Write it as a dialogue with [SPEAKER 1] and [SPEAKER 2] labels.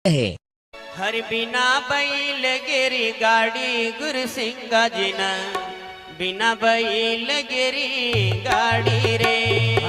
[SPEAKER 1] है।
[SPEAKER 2] हर बिना बैल गिरी गाड़ी गुरसिंगा जिना बिना बैल गिरी गाड़ी रे।